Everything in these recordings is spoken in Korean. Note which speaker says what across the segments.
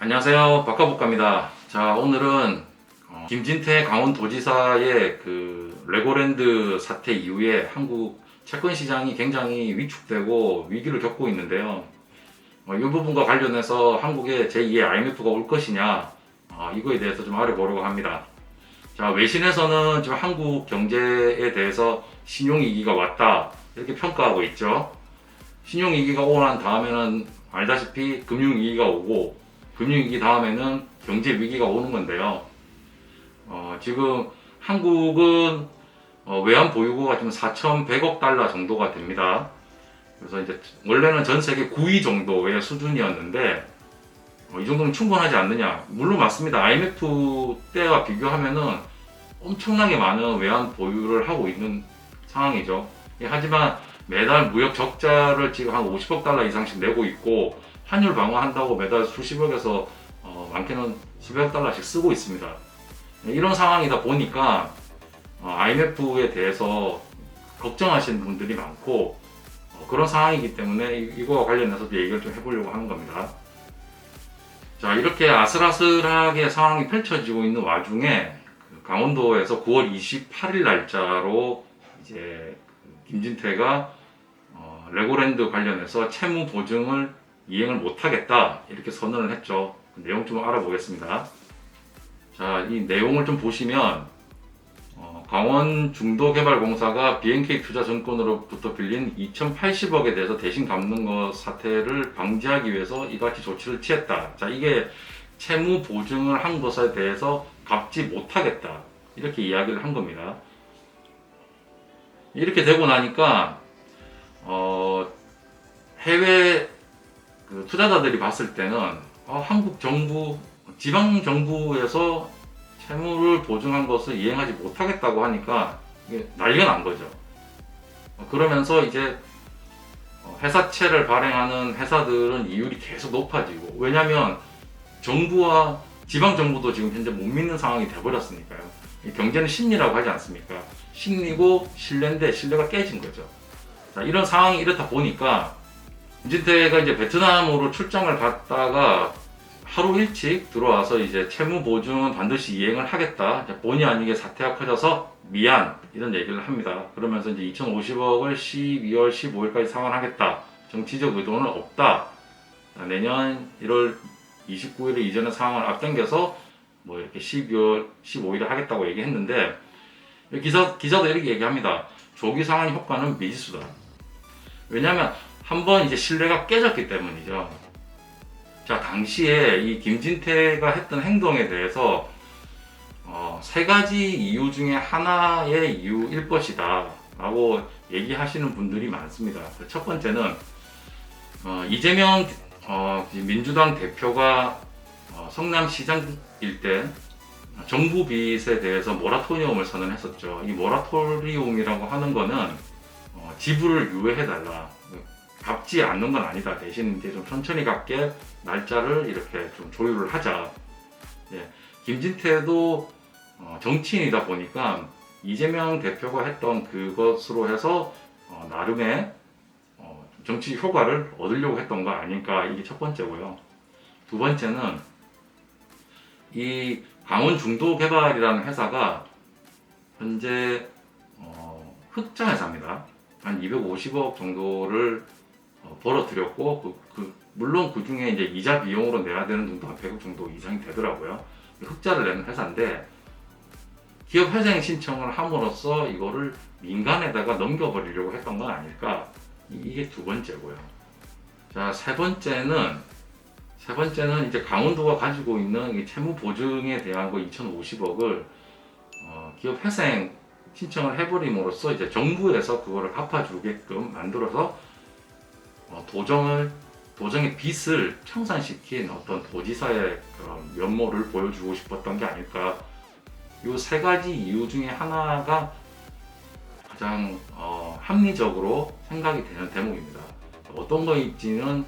Speaker 1: 안녕하세요. 박가복가입니다. 자, 오늘은 김진태 강원도지사의 그 레고랜드 사태 이후에 한국 채권 시장이 굉장히 위축되고 위기를 겪고 있는데요. 이 부분과 관련해서 한국에 제2의 IMF가 올 것이냐, 이거에 대해서 좀 알아보려고 합니다. 자, 외신에서는 지금 한국 경제에 대해서 신용위기가 왔다, 이렇게 평가하고 있죠. 신용위기가 오고 난 다음에는 알다시피 금융위기가 오고, 금융위기 다음에는 경제위기가 오는 건데요. 지금 한국은 외환 보유고가 지금 4,100억 달러 정도가 됩니다. 그래서 이제 원래는 전 세계 9위 정도의 수준이었는데, 이 정도면 충분하지 않느냐? 물론 맞습니다. IMF 때와 비교하면은 엄청나게 많은 외환 보유를 하고 있는 상황이죠. 하지만 매달 무역 적자를 지금 한 50억 달러 이상씩 내고 있고, 환율 방어한다고 매달 수십억에서 많게는 수백억 달러씩 쓰고 있습니다. 이런 상황이다 보니까 IMF에 대해서 걱정하시는 분들이 많고, 그런 상황이기 때문에 이거와 관련해서 얘기를 좀 해보려고 하는 겁니다. 자, 이렇게 아슬아슬하게 상황이 펼쳐지고 있는 와중에 강원도에서 9월 28일 날짜로 이제 김진태가 레고랜드 관련해서 채무 보증을 이행을 못하겠다, 이렇게 선언을 했죠. 그 내용 좀 알아보겠습니다. 자, 이 내용을 좀 보시면 강원중도개발공사가 BNK투자증권으로부터 빌린 2,080억에 대해서 대신 갚는 것 사태를 방지하기 위해서 이같이 조치를 취했다. 자, 이게 채무 보증을 한 것에 대해서 갚지 못하겠다, 이렇게 이야기를 한 겁니다. 이렇게 되고 나니까 해외 투자자들이 봤을 때는 한국 정부, 지방 정부에서 채무를 보증한 것을 이행하지 못하겠다고 하니까 이게 난리가 난 거죠. 그러면서 이제 회사채를 발행하는 회사들은 이율이 계속 높아지고, 왜냐하면 정부와 지방 정부도 지금 현재 못 믿는 상황이 돼버렸으니까요. 경제는 심리라고 하지 않습니까? 심리고 신뢰인데 신뢰가 깨진 거죠. 자, 이런 상황이 이렇다 보니까 김진태가 이제 베트남으로 출장을 갔다가 하루 일찍 들어와서 이제 채무 보증은 반드시 이행을 하겠다, 본의 아니게 사태가 커져서 미안, 이런 얘기를 합니다. 그러면서 이제 2,050억을 12월 15일까지 상환하겠다, 정치적 의도는 없다, 내년 1월 29일에 이전의 상황을 앞당겨서 뭐 이렇게 12월 15일에 하겠다고 얘기했는데, 기자도 이렇게 얘기합니다. 조기 상환 효과는 미지수다. 왜냐하면 한번 이제 신뢰가 깨졌기 때문이죠. 자, 당시에 이 김진태가 했던 행동에 대해서 세 가지 이유 중에 하나의 이유일 것이다 라고 얘기하시는 분들이 많습니다. 첫 번째는 이재명 민주당 대표가 성남시장일 때 정부 빚에 대해서 모라토리움을 선언했었죠. 이 모라토리움이라고 하는 거는 지불을 유예해달라, 갚지 않는 건 아니다, 대신 이제 좀 천천히 갚게 날짜를 이렇게 좀 조율을 하자. 예, 김진태도 정치인이다 보니까 이재명 대표가 했던 그것으로 해서 나름의 정치 효과를 얻으려고 했던 거 아닐까, 이게 첫 번째고요. 두 번째는 이 강원중도개발이라는 회사가 현재 흑자 회사입니다. 한 250억 정도를 벌어들였고, 물론 그 중에 이제 이자 비용으로 내야 되는 정도 한 100억 정도 이상이 되더라고요. 흑자를 내는 회사인데, 기업 회생 신청을 함으로써 이거를 민간에다가 넘겨버리려고 했던 건 아닐까, 이게 두 번째고요. 자, 세 번째는 이제 강원도가 가지고 있는 이 채무 보증에 대한 거 2,050억을 기업 회생 신청을 해버림으로써 이제 정부에서 그거를 갚아주게끔 만들어서 도정의 빚을 청산시킨 어떤 도지사의 그런 면모를 보여주고 싶었던 게 아닐까. 이 세 가지 이유 중에 하나가 가장 합리적으로 생각이 되는 대목입니다. 어떤 거일지는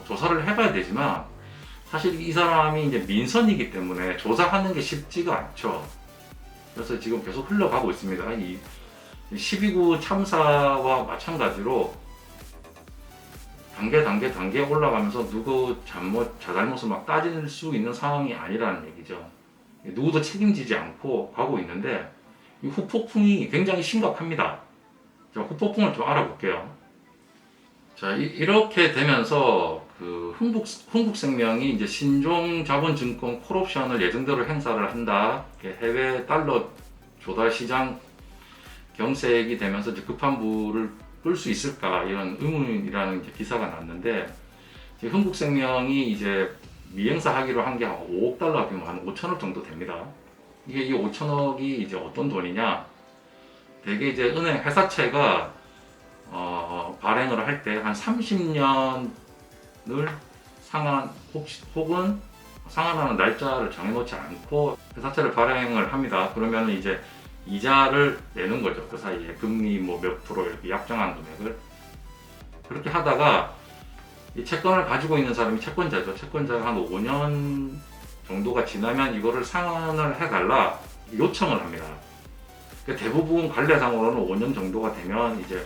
Speaker 1: 조사를 해봐야 되지만, 사실 이 사람이 이제 민선이기 때문에 조사하는 게 쉽지가 않죠. 그래서 지금 계속 흘러가고 있습니다. 이 12구 참사와 마찬가지로 단계 올라가면서 누구 자잘못을 막 따질 수 있는 상황이 아니라는 얘기죠. 누구도 책임지지 않고 가고 있는데 이 후폭풍이 굉장히 심각합니다. 자, 후폭풍을 좀 알아볼게요. 자, 이렇게 되면서 그 흥국생명이 이제 신종자본증권 콜옵션을 예정대로 행사를 한다. 해외 달러 조달 시장 경색이 되면서 이제 급한 불을 끌 수 있을까 이런 의문이라는 이제 기사가 났는데, 흥국생명이 이제 미행사하기로 한 게 한 5억 달러 규모, 한 5천억 정도 됩니다. 이게 이 5천억이 이제 어떤 돈이냐? 대개 이제 은행 회사채가 발행을 할 때 한 30년을 혹은 상환하는 날짜를 정해놓지 않고 회사채를 발행을 합니다. 그러면 이제 이자를 내는 거죠. 그 사이에 금리 뭐 몇 프로 이렇게 약정한 금액을. 그렇게 하다가 이 채권을 가지고 있는 사람이 채권자죠. 채권자가 한 5년 정도가 지나면 이거를 상환을 해달라 요청을 합니다. 대부분 관례상으로는 5년 정도가 되면 이제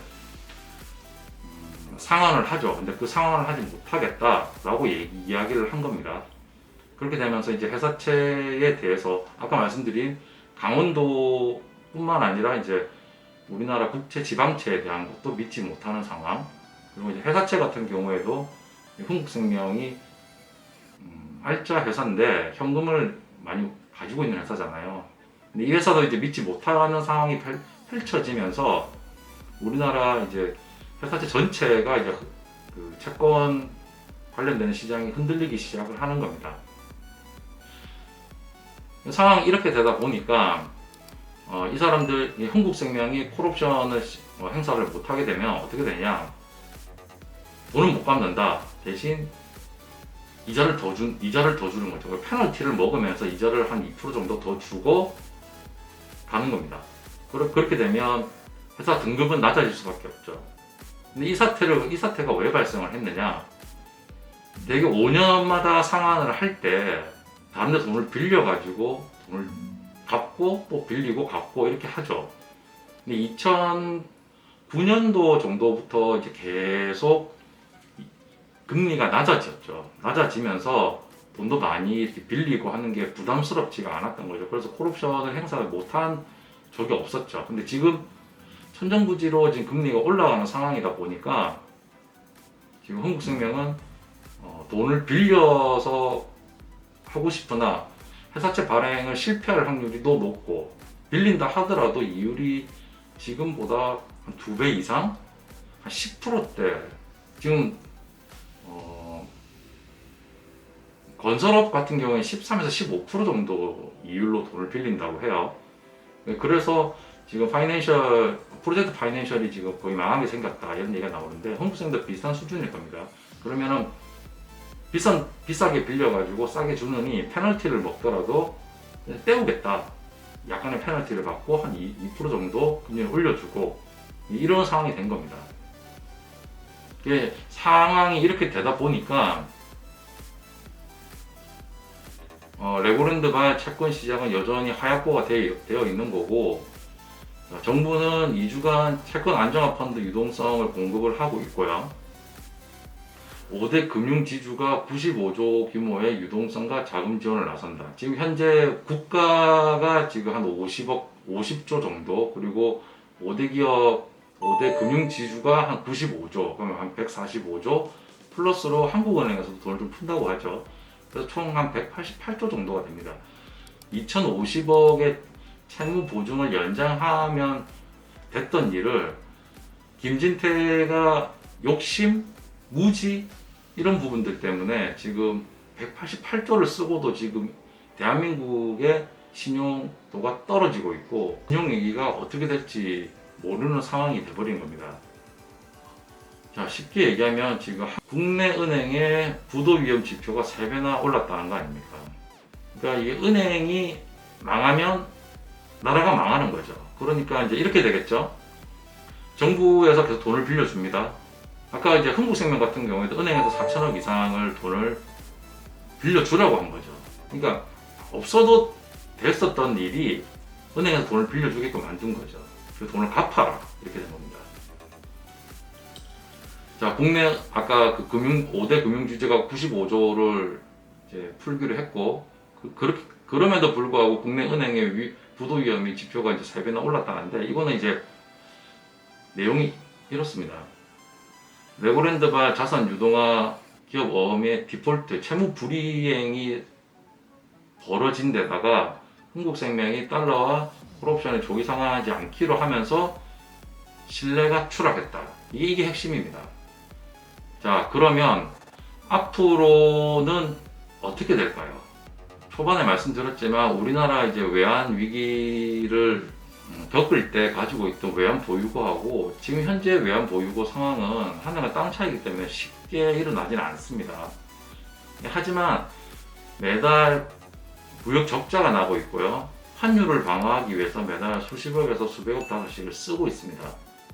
Speaker 1: 상환을 하죠. 근데 그 상환을 하지 못하겠다라고 이야기를 한 겁니다. 그렇게 되면서 이제 회사채에 대해서 아까 말씀드린 강원도뿐만 아니라 이제 우리나라 국채, 지방채에 대한 것도 믿지 못하는 상황. 그리고 이제 회사채 같은 경우에도 흥국생명이 알짜 회사인데 현금을 많이 가지고 있는 회사잖아요. 근데 이 회사도 이제 믿지 못하는 상황이 펼쳐지면서 우리나라 이제 회사채 전체가 이제 그 채권 관련되는 시장이 흔들리기 시작을 하는 겁니다. 상황이 이렇게 되다 보니까 이 사람들, 흥국생명이 콜옵션을 행사를 못하게 되면 어떻게 되냐? 돈은 못 갚는다. 대신 이자를 더 주는 거죠. 페널티를 먹으면서 이자를 한 2% 정도 더 주고 가는 겁니다. 그렇게 되면 회사 등급은 낮아질 수밖에 없죠. 근데 이 사태가 왜 발생을 했느냐? 대개 5년마다 상환을 할 때 다른 데 돈을 빌려가지고 돈을 갚고 또 빌리고 갚고 이렇게 하죠. 근데 2009년도 정도부터 이제 계속 금리가 낮아졌죠. 낮아지면서 돈도 많이 이렇게 빌리고 하는 게 부담스럽지가 않았던 거죠. 그래서 콜옵션을 행사를 못한 적이 없었죠. 근데 지금 천정부지로 지금 금리가 올라가는 상황이다 보니까 지금 흥국생명은 돈을 빌려서 하고 싶으나 회사채 발행을 실패할 확률이 더 높고, 빌린다 하더라도 이율이 지금보다 한 2배 이상? 한 10%대. 지금 건설업 같은 경우에 13에서 15% 정도 이율로 돈을 빌린다고 해요. 그래서 지금 프로젝트 파이낸셜이 지금 거의 망하게 생겼다 이런 얘기가 나오는데, 흥국생도 비슷한 수준일 겁니다. 그러면은 비싸게 빌려가지고 싸게 주느니 페널티를 먹더라도 떼우겠다. 약간의 페널티를 받고 한 2% 정도 금리를 올려주고 이런 상황이 된 겁니다. 상황이 이렇게 되다 보니까 레고랜드발 채권 시장은 여전히 하약보가 되어 있는 거고, 정부는 2주간 채권 안정화 펀드 유동성을 공급을 하고 있고요. 5대 금융지주가 95조 규모의 유동성과 자금 지원을 나선다. 지금 현재 국가가 지금 한 50조 정도, 그리고 5대 금융지주가 한 95조, 그러면 한 145조, 플러스로 한국은행에서도 돈을 좀 푼다고 하죠. 그래서 총 한 188조 정도가 됩니다. 2,050억의 채무 보증을 연장하면 됐던 일을 김진태가 욕심, 무지 이런 부분들 때문에 지금 188조를 쓰고도 지금 대한민국의 신용도가 떨어지고 있고 금융위기가 어떻게 될지 모르는 상황이 돼버린 겁니다. 자, 쉽게 얘기하면 지금 국내 은행의 부도 위험 지표가 3배나 올랐다는 거 아닙니까? 그러니까 이게 은행이 망하면 나라가 망하는 거죠. 그러니까 이제 이렇게 되겠죠. 정부에서 계속 돈을 빌려줍니다. 아까 이제 흥국생명 같은 경우에도 은행에서 4천억 이상을 돈을 빌려주라고 한 거죠. 그러니까 없어도 됐었던 일이 은행에서 돈을 빌려주게끔 만든 거죠. 그 돈을 갚아라 이렇게 된 겁니다. 자, 국내 아까 그 5대 금융규제가 95조를 이제 풀기로 했고, 그럼에도 불구하고 국내 은행의 부도 위험이 지표가 이제 3배나 올랐다는데, 이거는 이제 내용이 이렇습니다. 레고랜드바 자산 유동화 기업 어음의 디폴트 채무 불이행이 벌어진 데다가 흥국생명이 달러와 콜옵션에 조기 상환하지 않기로 하면서 신뢰가 추락했다. 이게 핵심입니다. 자, 그러면 앞으로는 어떻게 될까요? 초반에 말씀드렸지만 우리나라 이제 외환 위기를 겪을 때 가지고 있던 외환 보유고하고 지금 현재 외환 보유고 상황은 하나가 땅 차이기 때문에 쉽게 일어나지는 않습니다. 하지만 매달 무역 적자가 나고 있고요. 환율을 방어하기 위해서 매달 수십억에서 수백억 달러씩을 쓰고 있습니다.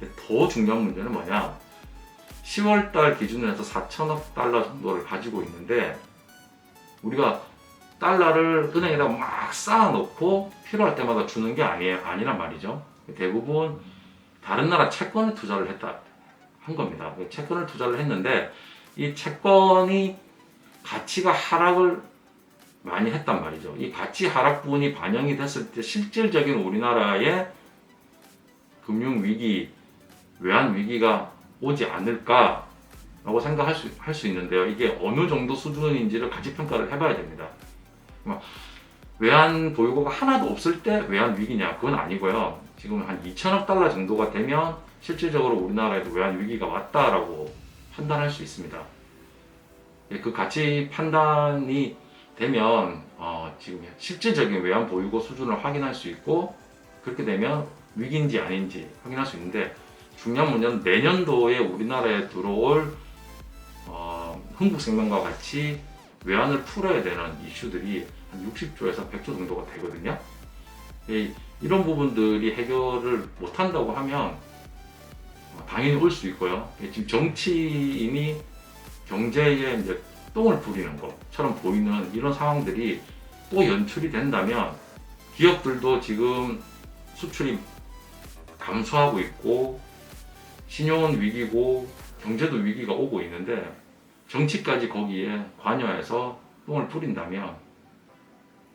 Speaker 1: 근데 더 중요한 문제는 뭐냐? 10월달 기준으로 해서 4천억 달러 정도를 가지고 있는데 우리가 달러를 은행에다 막 쌓아놓고 필요할 때마다 주는 게 아니란 말이죠. 대부분 다른 나라 채권에 투자를 한 겁니다. 채권을 투자를 했는데 이 채권이 가치가 하락을 많이 했단 말이죠. 이 가치 하락 부분이 반영이 됐을 때 실질적인 우리나라의 금융위기, 외환위기가 오지 않을까라고 생각할 수 있는데요. 이게 어느 정도 수준인지를 가치평가를 해봐야 됩니다. 외환 보유고가 하나도 없을 때 외환 위기냐? 그건 아니고요. 지금 한 2천억 달러 정도가 되면 실질적으로 우리나라에도 외환 위기가 왔다라고 판단할 수 있습니다. 그 가치 판단이 되면 지금 실질적인 외환 보유고 수준을 확인할 수 있고 그렇게 되면 위기인지 아닌지 확인할 수 있는데 중요한 문제는 내년도에 우리나라에 들어올 흥국생명과 같이 외환을 풀어야 되는 이슈들이 한 60조에서 100조 정도가 되거든요. 이런 부분들이 해결을 못한다고 하면 당연히 올 수 있고요. 지금 정치인이 경제에 이제 똥을 부리는 것처럼 보이는 이런 상황들이 또 연출이 된다면 기업들도 지금 수출이 감소하고 있고 신용은 위기고 경제도 위기가 오고 있는데 정치까지 거기에 관여해서 똥을 뿌린다면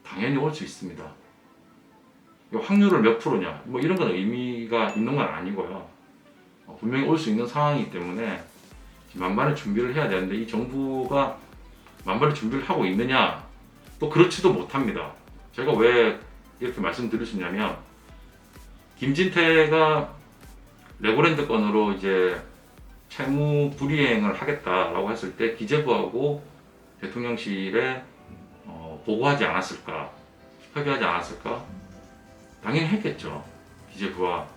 Speaker 1: 당연히 올 수 있습니다. 확률을 몇 프로냐 뭐 이런 건 의미가 있는 건 아니고요. 분명히 올 수 있는 상황이기 때문에 만반의 준비를 해야 되는데 이 정부가 만반의 준비를 하고 있느냐? 또 그렇지도 못합니다. 제가 왜 이렇게 말씀드릴 수 있냐면 김진태가 레고랜드 건으로 이제 채무 불이행을 하겠다라고 했을 때 기재부하고 대통령실에 보고하지 않았을까? 협의하지 않았을까? 당연히 했겠죠. 기재부와.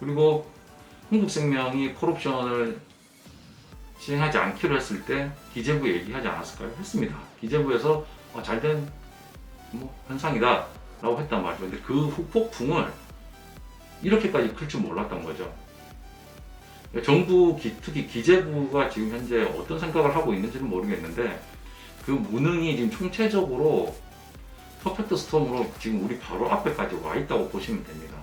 Speaker 1: 그리고 흥국생명이 콜옵션을 시행하지 않기로 했을 때 기재부 얘기하지 않았을까요? 했습니다. 기재부에서 잘된 현상이다 라고 했단 말이죠. 근데 그 후폭풍을 이렇게까지 클 줄 몰랐던 거죠. 정부, 특히 기재부가 지금 현재 어떤 생각을 하고 있는지는 모르겠는데 그 무능이 지금 총체적으로 퍼펙트 스톰으로 지금 우리 바로 앞에까지 와 있다고 보시면 됩니다.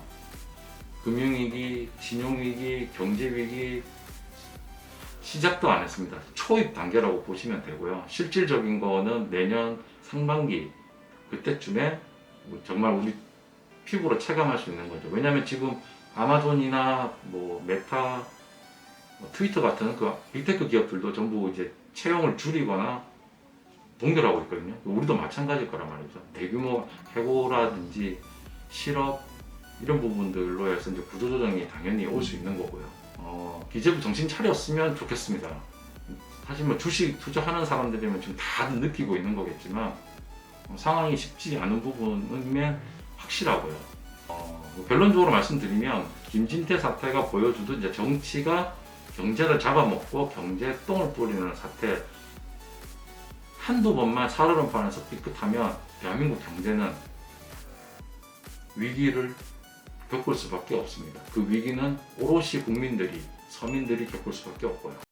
Speaker 1: 금융위기, 신용위기, 경제위기 시작도 안 했습니다. 초입 단계라고 보시면 되고요. 실질적인 거는 내년 상반기 그때쯤에 정말 우리 피부로 체감할 수 있는 거죠. 왜냐하면 지금 아마존이나 메타, 트위터 같은 그 빅테크 기업들도 전부 이제 채용을 줄이거나 동결하고 있거든요. 우리도 마찬가지일 거란 말이죠. 대규모 해고라든지 실업 이런 부분들로 해서 이제 구조조정이 당연히 올 수 있는 거고요. 기재부 정신 차렸으면 좋겠습니다. 사실 주식 투자하는 사람들이면 지금 다 느끼고 있는 거겠지만 상황이 쉽지 않은 부분은 확실하고요. 결론적으로 말씀드리면 김진태 사태가 보여주듯 이제 정치가 경제를 잡아먹고 경제에 똥을 뿌리는 사태 한두 번만 살얼음판에서 삐끗하면 대한민국 경제는 위기를 겪을 수밖에 없습니다. 그 위기는 오롯이 국민들이 서민들이 겪을 수밖에 없고요.